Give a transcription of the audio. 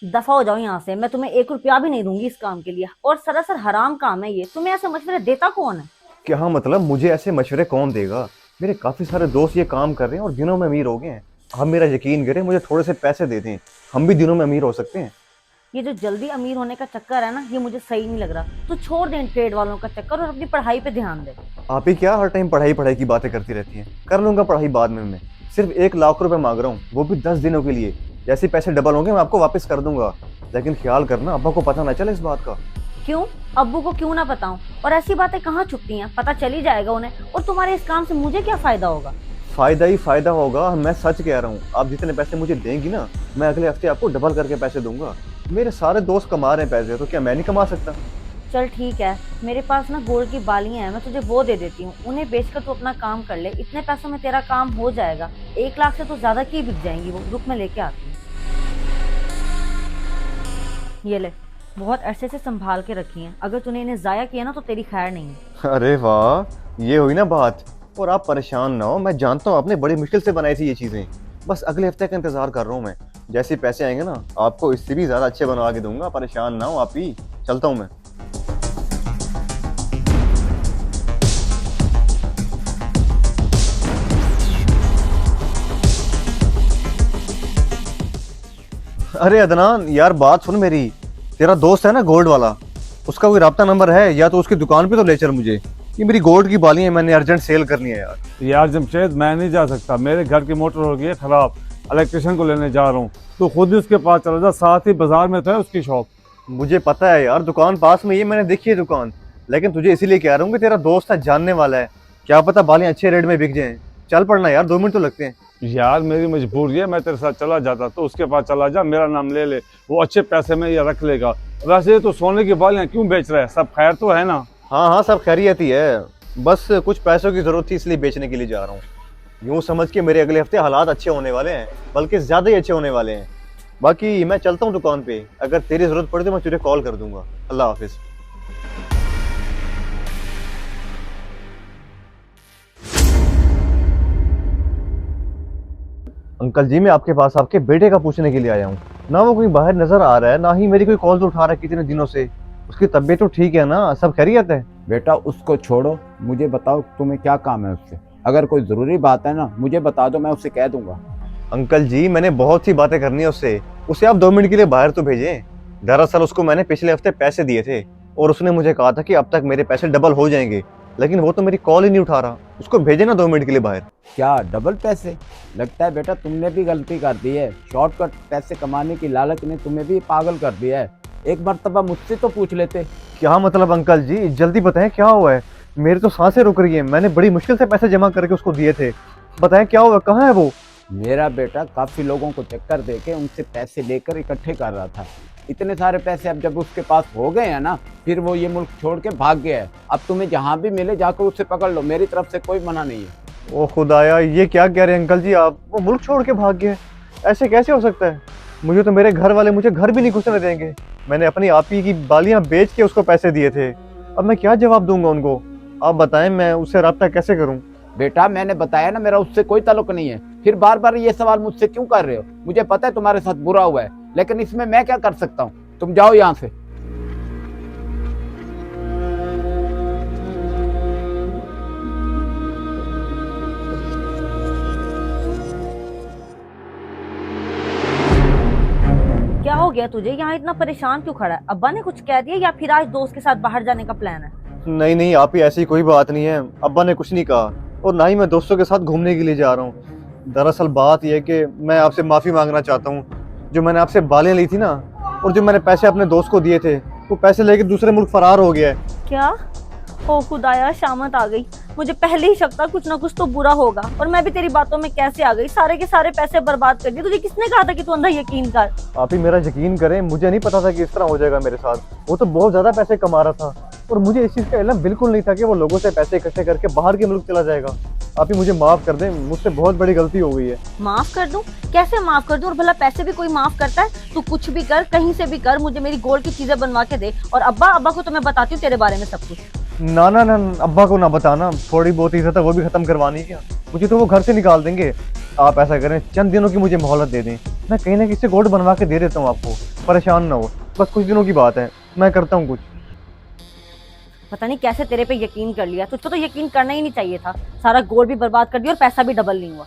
दफा हो जाओ यहाँ से। मैं तुम्हें 1 रुपया भी नहीं दूंगी इस काम के लिए, और सरासर हराम काम है ये। तुम्हें ऐसे मशवरे देता कौन है? क्या मतलब मुझे ऐसे मशवरे कौन देगा? मेरे काफी सारे दोस्त ये काम कर रहे हैं और दिनों में अमीर हो गए हैं। आप मेरा यकीन करें, मुझे थोड़े से पैसे दे दें, हम भी दिनों में अमीर हो सकते हैं। ये जो जल्दी अमीर होने का चक्कर है ना, ये मुझे सही नहीं लग रहा। तू छोड़ दे इन ट्रेड वालों का चक्कर और अपनी पढ़ाई पे ध्यान दे। आप ही क्या हर टाइम पढ़ाई पढ़ाई की बातें करती रहती हैं? कर लूंगा पढ़ाई बाद में। मैं सिर्फ 1 लाख रुपए मांग रहा हूँ, वो भी 10 दिनों के लिए। जैसे पैसे डबल होंगे मैं आपको वापस कर दूंगा, लेकिन ख्याल करना अब्बा को पता ना चले इस बात का। क्यों? अब्बू को क्यों ना बताऊं? और ऐसी बातें कहाँ छुपती हैं, पता चल ही जाएगा उन्हें। और तुम्हारे इस काम से मुझे क्या फायदा होगा? फायदा ही फायदा होगा, मैं सच कह रहा हूँ। आप जितने पैसे मुझे देंगी ना, मैं अगले हफ्ते आपको डबल करके पैसे दूंगा। मेरे सारे दोस्त कमा रहे हैं पैसे, तो क्या मैं नहीं कमा सकता? चल ठीक है, मेरे पास ना गोल्ड की बालियां हैं, मैं तुझे वो दे देती हूँ। उन्हें बेचकर तू अपना काम कर ले, इतने पैसों में तेरा काम हो जाएगा। 1 लाख से तो ज्यादा की बिक जाएंगी वो। रुक मैं लेके आती हूँ। ये ले, बहुत अरसे से संभाल के रखी हैं। अगर तूने इन्हें जाया किया ना तो तेरी खैर नहीं है। अरे वाह, ये हुई ना बात। और आप परेशान ना हो, मैं जानता हूँ आपने बड़ी मुश्किल से बनाई थी ये चीजें। बस अगले हफ्ते का इंतजार कर रहा हूँ मैं। जैसे पैसे आएंगे ना, आपको इससे भी ज्यादा अच्छे बनवा के दूंगा। परेशान ना हो आप ही। चलता हूँ मैं। अरे अदनान यार, बात सुन मेरी। तेरा दोस्त है ना गोल्ड वाला, उसका कोई राब्ता नंबर है? या तो उसकी दुकान पे तो ले चल मुझे। ये मेरी गोल्ड की बाली है, मैंने अर्जेंट सेल करनी है यार। यार जमशेद, मैं नहीं जा सकता, मेरे घर की मोटर हो गई है खराब, इलेक्ट्रिशियन को लेने जा रहा हूँ। तो खुद ही उसके पास चला जा, साथ ही बाजार में तो है उसकी शॉप। मुझे पता है यार, दुकान पास में, ये मैंने देखी है दुकान। लेकिन तुझे इसीलिए कह रहा हूँ कि तेरा दोस्त है, जानने वाला है। क्या पता बालें अच्छे रेट में बिक जाएं। चल पड़ना यार, 2 मिनट तो लगते हैं। यार मेरी मजबूरी है, मैं तेरे साथ चला जाता तो उसके पास चला जा, मेरा नाम ले ले, वो अच्छे पैसे में ये रख लेगा। वैसे तो सोने की बालियां क्यों बेच रहा है? सब खैर तो है ना? हाँ हाँ, सब खैरियत ही है। बस कुछ पैसों की जरूरत थी, इसलिए बेचने के लिए जा रहा हूँ। यूँ समझ के मेरे अगले हफ्ते हालात अच्छे होने वाले हैं, बल्कि ज्यादा ही अच्छे होने वाले हैं। बाकी मैं चलता हूँ दुकान पे, अगर तेरी जरूरत पड़े तो मैं तुझे कॉल कर दूंगा। अल्लाह हाफिज। अंकल जी, मैं आपके पास आपके बेटे का पूछने के लिए आया हूँ। ना वो कोई बाहर नजर आ रहा है, ना ही मेरी कोई कॉल तो उठा रहा है कितने दिनों से। उसकी तबीयत तो ठीक है ना? सब खैरियत है? बेटा उसको छोड़ो, मुझे बताओ तुम्हें क्या काम है उससे। अगर कोई ज़रूरी बात है ना मुझे बता दो, मैं उससे कह दूंगा। अंकल जी, मैंने बहुत सी बातें करनी है उससे। उसे आप 2 मिनट के लिए बाहर तो भेजें। दरअसल उसको मैंने पिछले हफ्ते पैसे दिए थे, और उसने मुझे कहा था कि अब तक मेरे पैसे डबल हो जाएंगे। लेकिन वो तो मेरी कॉल ही नहीं उठा रहा। उसको भेजे ना 2 मिनट के लिए बाहर। क्या डबल पैसे? लगता है बेटा तुमने भी गलती कर दी है। शॉर्टकट पैसे कमाने की लालच ने तुम्हें भी पागल कर दिया है। एक मर्तबा मुझसे तो पूछ लेते। क्या मतलब अंकल जी, जल्दी बताएं क्या हुआ है? मेरी तो सांसें रुक रही हैं। मैंने बड़ी मुश्किल से पैसे जमा करके उसको दिए थे। बताएं क्या हुआ, कहाँ है वो? मेरा बेटा काफ़ी लोगों को चक्कर दे के उनसे पैसे लेकर इकट्ठे कर रहा था। इतने सारे पैसे अब जब उसके पास हो गए हैं ना, फिर वो ये मुल्क छोड़ के भाग गया है। अब तुम्हें जहाँ भी मिले जाकर उससे पकड़ लो, मेरी तरफ से कोई मना नहीं है। ओ खुदाया, ये क्या कह रहे हैं अंकल जी आप? वो मुल्क छोड़ के भाग गए? ऐसे कैसे हो सकता है? मुझे तो मेरे घर वाले मुझे घर भी नहीं घुसने देंगे। मैंने अपनी आप ही की बालियां बेच के उसको पैसे दिए थे। अब मैं क्या जवाब दूंगा उनको? आप बताएं, मैं उससे राब्ता कैसे करूं? बेटा मैंने बताया ना, मेरा उससे कोई ताल्लुक नहीं है। फिर बार बार ये सवाल मुझसे क्यों कर रहे हो? मुझे पता है तुम्हारे साथ बुरा हुआ है, लेकिन इसमें मैं क्या कर सकता हूँ? तुम जाओ यहाँ से। क्या हो गया तुझे? यहाँ इतना परेशान क्यों खड़ा है? अब्बा ने कुछ कह दिया या फिर आज दोस्त के साथ बाहर जाने का प्लान है? नहीं नहीं आप ही, ऐसी कोई बात नहीं है। अब्बा ने कुछ नहीं कहा, और ना ही मैं दोस्तों के साथ घूमने के लिए जा रहा हूँ। दरअसल बात यह है कि मैं आपसे माफ़ी मांगना चाहता हूँ। जो मैंने आपसे बालें ली थी ना, और जो मैंने पैसे अपने दोस्त को दिए थे, वो पैसे लेके दूसरे मुल्क फरार हो गया है। क्या? ओ खुदाया, शामत आ गई। मुझे पहले ही शक था कुछ ना कुछ तो बुरा होगा। और मैं भी तेरी बातों में कैसे आ गई? सारे के सारे पैसे बर्बाद कर दिए। तुझे किसने कहा था कि तू अंधा यकीन कर? आप ही मेरा यकीन करें, मुझे नहीं पता था कि इस तरह हो जाएगा मेरे साथ। वो तो बहुत ज़्यादा पैसे कमा रहा था, और मुझे इस चीज़ का इल्म बिल्कुल नहीं था कि वो लोगों से पैसे इकट्ठे करके बाहर के मुल्क चला जाएगा। आप ही मुझे माफ़ कर दें, मुझसे बहुत बड़ी गलती हो गई है। माफ कर दूं? कैसे माफ कर दूं? और भला पैसे भी कोई माफ करता है? तू कुछ भी कर, कहीं से भी कर, मुझे मेरी गोल्ड की चीजें बनवा के दे। और अब्बा अब्बा को तो मैं बताती हूँ तेरे बारे में सब कुछ। ना ना ना, अब्बा को ना बताना। थोड़ी बहुत इज्जत है वो भी खत्म करवानी क्या? मुझे तो वो घर से निकाल देंगे। आप ऐसा करें, चंद दिनों की मुझे मोहलत दे दें, मैं कहीं ना कहीं से गोल्ड बनवा के दे देता हूँ आपको, परेशान ना हो, बस कुछ दिनों की बात है, मैं करता हूँ कुछ। पता नहीं कैसे तेरे पे यकीन कर लिया, तुझको तो यकीन करना ही नहीं चाहिए था। सारा गोल्ड भी बर्बाद कर दिया और पैसा भी डबल नहीं हुआ।